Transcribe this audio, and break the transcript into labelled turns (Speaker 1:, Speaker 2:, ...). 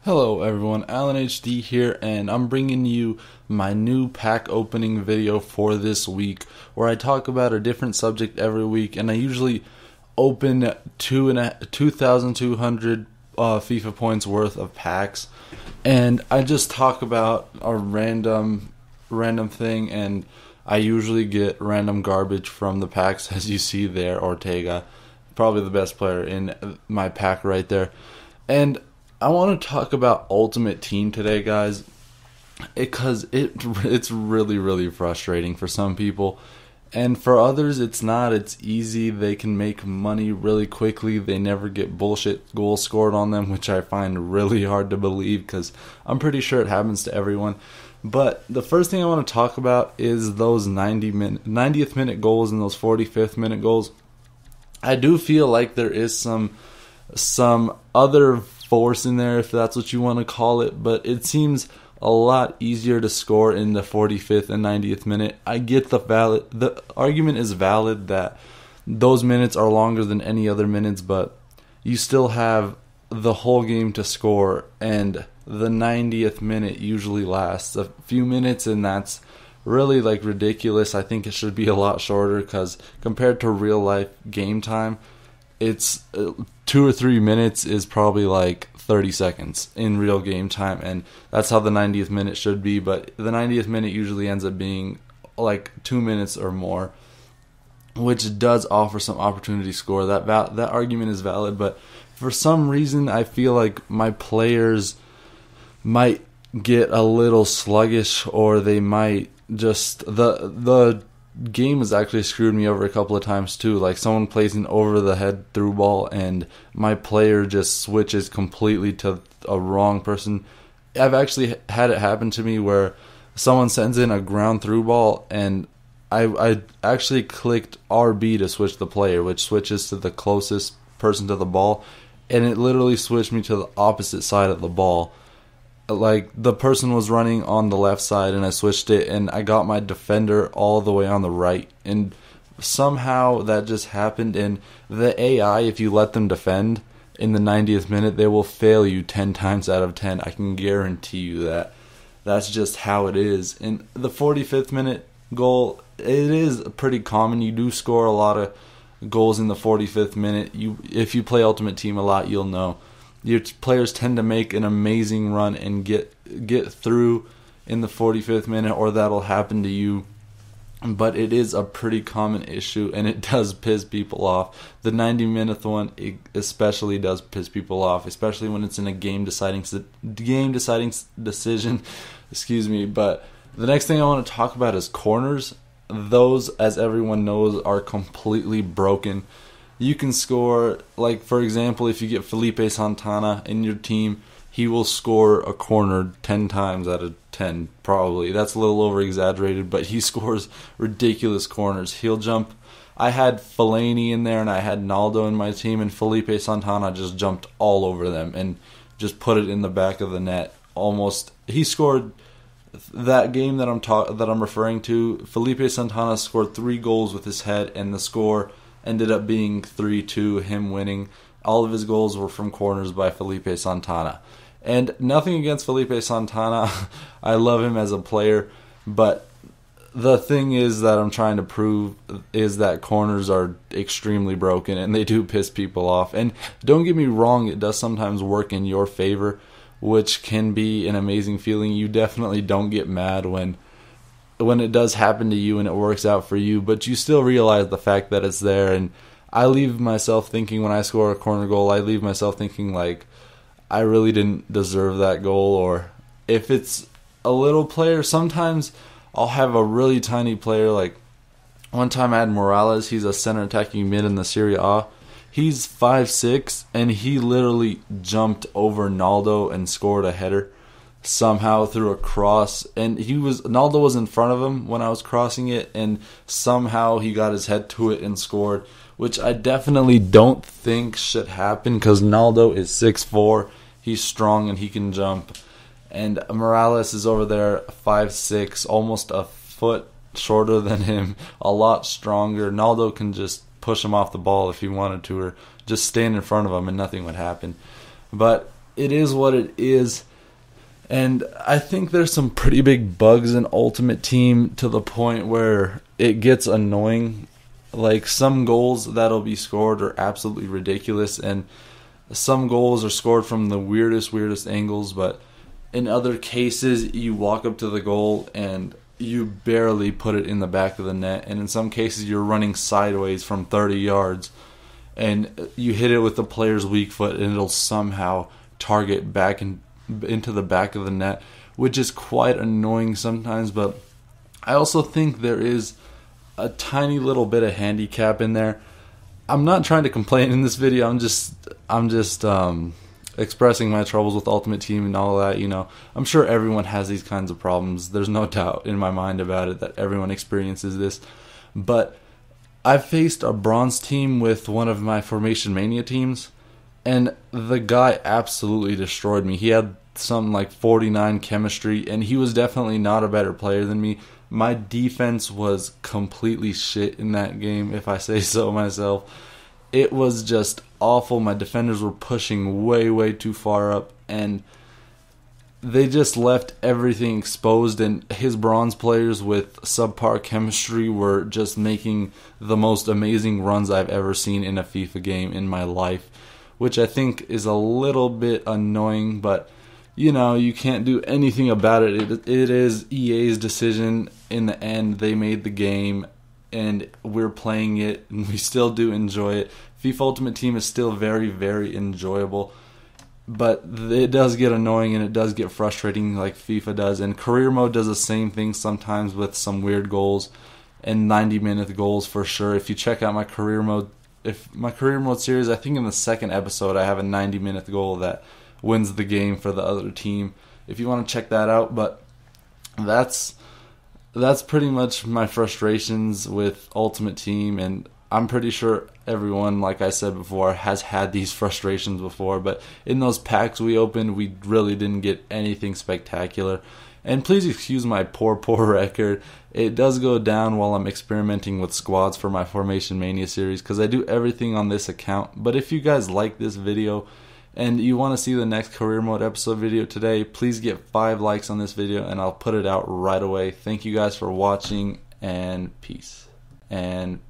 Speaker 1: Hello everyone, AhhLenHD here, and I'm bringing you my new pack opening video for this week, where I talk about a different subject every week, and I usually open 2,200 FIFA points worth of packs, and I just talk about a random thing, and I usually get random garbage from the packs, as you see there. Ortega, probably the best player in my pack right there, and I want to talk about Ultimate Team today, guys, because it's really frustrating for some people, and for others it's not. It's easy. They can make money really quickly. They never get bullshit goals scored on them, which I find really hard to believe because I'm pretty sure it happens to everyone. But the first thing I want to talk about is those 90th minute goals and those 45th minute goals. I do feel like there is some other force in there, if that's what you want to call it, but it seems a lot easier to score in the 45th and 90th minute. I get the argument is valid that those minutes are longer than any other minutes, but you still have the whole game to score, and the 90th minute usually lasts a few minutes, and that's really like ridiculous. I think it should be a lot shorter, because compared to real life game time, it's 2 or 3 minutes is probably like 30 seconds in real game time, and that's how the 90th minute should be. But the 90th minute usually ends up being like 2 minutes or more, which does offer some opportunity to score. That argument is valid, but for some reason I feel like my players might get a little sluggish, or they might just the game has actually screwed me over a couple of times too. Like, someone plays an over the head through ball and my player just switches completely to a wrong person. I've actually had it happen to me where someone sends in a ground through ball, and I actually clicked RB to switch the player, which switches to the closest person to the ball, and it literally switched me to the opposite side of the ball. Like, the person was running on the left side, and I switched it, and I got my defender all the way on the right, and somehow that just happened. And the AI, if you let them defend in the 90th minute, they will fail you 10 times out of 10. I can guarantee you that. That's just how it is. And the 45th minute goal, it is pretty common. You do score a lot of goals in the 45th minute. If you play Ultimate Team a lot, you'll know. Your players tend to make an amazing run and get through in the 45th minute, or that'll happen to you. But it is a pretty common issue, and it does piss people off. The 90-minute one especially does piss people off, especially when it's in a game-deciding decision. Excuse me. But the next thing I want to talk about is corners. Those, as everyone knows, are completely broken. You can score, like, for example, if you get Felipe Santana in your team, he will score a corner 10 times out of 10, probably. That's a little over-exaggerated, but he scores ridiculous corners. He'll jump. I had Fellaini in there, and I had Naldo in my team, and Felipe Santana just jumped all over them and just put it in the back of the net. Almost, he scored that game that I'm referring to. Felipe Santana scored 3 goals with his head, and the score ended up being 3-2, him winning. All of his goals were from corners by Felipe Santana. And nothing against Felipe Santana. I love him as a player. But the thing is that I'm trying to prove is that corners are extremely broken, and they do piss people off. And don't get me wrong, it does sometimes work in your favor, which can be an amazing feeling. You definitely don't get mad when it does happen to you and it works out for you, but you still realize the fact that it's there. And I leave myself thinking, when I score a corner goal, I leave myself thinking, like, I really didn't deserve that goal. Or if it's a little player, sometimes I'll have a really tiny player. Like, one time I had Morales. He's a center attacking mid in the Serie A. He's 5'6", and he literally jumped over Naldo and scored a header somehow through a cross, and Naldo was in front of him when I was crossing it, and somehow he got his head to it and scored, which I definitely don't think should happen, because Naldo is 6'4", he's strong and he can jump, and Morales is over there 5'6", almost a foot shorter than him, a lot stronger. Naldo can just push him off the ball if he wanted to, or just stand in front of him and nothing would happen. But it is what it is. And I think there's some pretty big bugs in Ultimate Team to the point where it gets annoying. Like, some goals that'll be scored are absolutely ridiculous, and some goals are scored from the weirdest angles, but in other cases you walk up to the goal and you barely put it in the back of the net, and in some cases you're running sideways from 30 yards and you hit it with the player's weak foot and it'll somehow target back into the back of the net, which is quite annoying sometimes. But I also think there is a tiny little bit of handicap in there. I'm not trying to complain in this video. I'm just expressing my troubles with Ultimate Team and all that. You know, I'm sure everyone has these kinds of problems. There's no doubt in my mind about it that everyone experiences this. But I faced a bronze team with one of my Formation Mania teams, and the guy absolutely destroyed me. He had something like 49 chemistry, and he was definitely not a better player than me. My defense was completely shit in that game, if I say so myself. It was just awful. My defenders were pushing way too far up, and they just left everything exposed, and his bronze players with subpar chemistry were just making the most amazing runs I've ever seen in a FIFA game in my life, which I think is a little bit annoying, but you know, you can't do anything about it. It is EA's decision in the end. They made the game, and we're playing it, and we still do enjoy it. FIFA Ultimate Team is still very enjoyable, but it does get annoying and it does get frustrating like FIFA does. And Career Mode does the same thing sometimes with some weird goals and 90-minute goals for sure. If you check out my Career Mode series, I think in the second episode I have a 90-minute goal that wins the game for the other team, if you want to check that out. But that's pretty much my frustrations with Ultimate Team, and I'm pretty sure everyone, like I said before, has had these frustrations before. But in those packs we opened, we really didn't get anything spectacular. And please excuse my poor record. It does go down while I'm experimenting with squads for my Formation Mania series, because I do everything on this account. But if you guys like this video and you want to see the next Career Mode episode video today, please get 5 likes on this video and I'll put it out right away. Thank you guys for watching, and peace. And